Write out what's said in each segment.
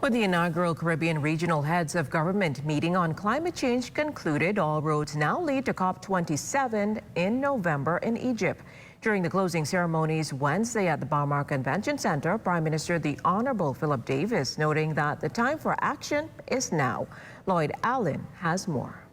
When the inaugural Caribbean Regional Heads of Government meeting on climate change concluded, all roads now lead to COP27 in November in Egypt. During the closing ceremonies Wednesday at the Baha Convention Center, Prime Minister the Honorable Philip Davis noting that the time for action is now. Lloyd Allen has more.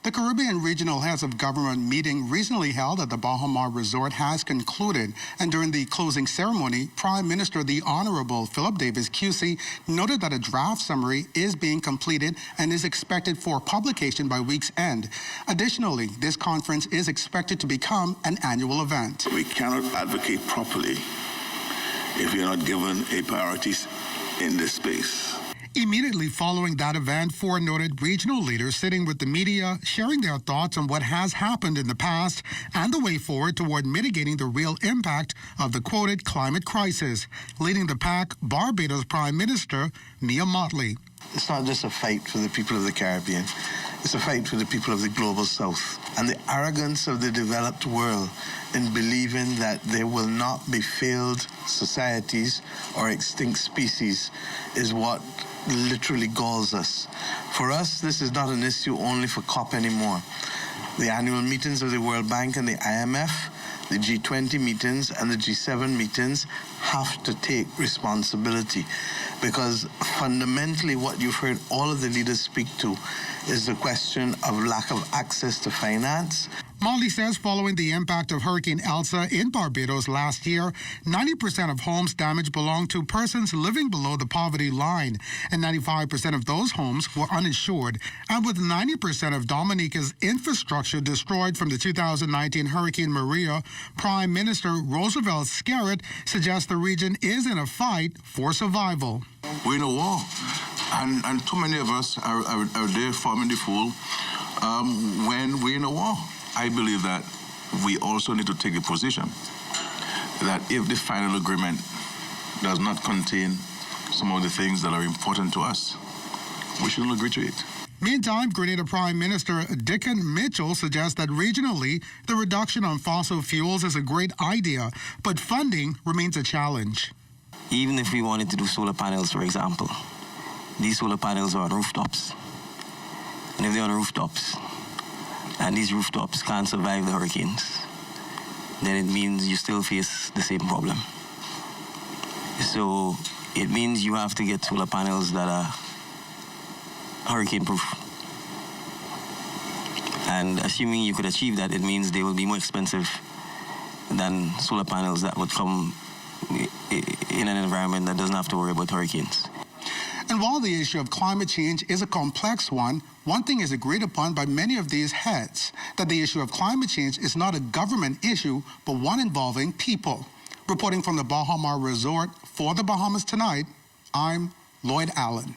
The Caribbean Regional Heads of Government meeting recently held at the Baha Mar Resort has concluded, and during the closing ceremony, Prime Minister the Honorable Philip Davis QC noted that a draft summary is being completed and is expected for publication by week's end. Additionally, this conference is expected to become an annual event. We cannot advocate properly if you're not given a priority in this space. Immediately following that event, four noted regional leaders sitting with the media, sharing their thoughts on what has happened in the past and the way forward toward mitigating the real impact of the quoted climate crisis. Leading the pack, Barbados Prime Minister Mia Mottley. It's not just a fight for the people of the Caribbean. It's a fight for the people of the global south. And the arrogance of the developed world in believing that there will not be failed societies or extinct species is what literally galls us. For us, this is not an issue only for COP anymore. The annual meetings of the World Bank and the IMF, the G20 meetings and the G7 meetings have to take responsibility, because fundamentally what you've heard all of the leaders speak to is the question of lack of access to finance. Mottley says following the impact of Hurricane Elsa in Barbados last year, 90% of homes damaged belonged to persons living below the poverty line, and 95% of those homes were uninsured. And with 90% of Dominica's infrastructure destroyed from the 2019 Hurricane Maria, Prime Minister Roosevelt Skerrit suggests the region is in a fight for survival. We're in a war, and too many of us are there forming the fool when we're in a war. I believe that we also need to take a position that if the final agreement does not contain some of the things that are important to us, we shouldn't agree to it. Meantime, Grenada Prime Minister Dickon Mitchell suggests that regionally, the reduction on fossil fuels is a great idea, but funding remains a challenge. Even if we wanted to do solar panels, for example, these solar panels are on rooftops. And if they're on rooftops, and these rooftops can't survive the hurricanes, then it means you still face the same problem. So it means you have to get solar panels that are hurricane-proof. And assuming you could achieve that, it means they will be more expensive than solar panels that would come in an environment that doesn't have to worry about hurricanes. And while the issue of climate change is a complex one thing is agreed upon by many of these heads, that the issue of climate change is not a government issue, but one involving people. Reporting from the Baha Mar Resort for the Bahamas Tonight, I'm Lloyd Allen.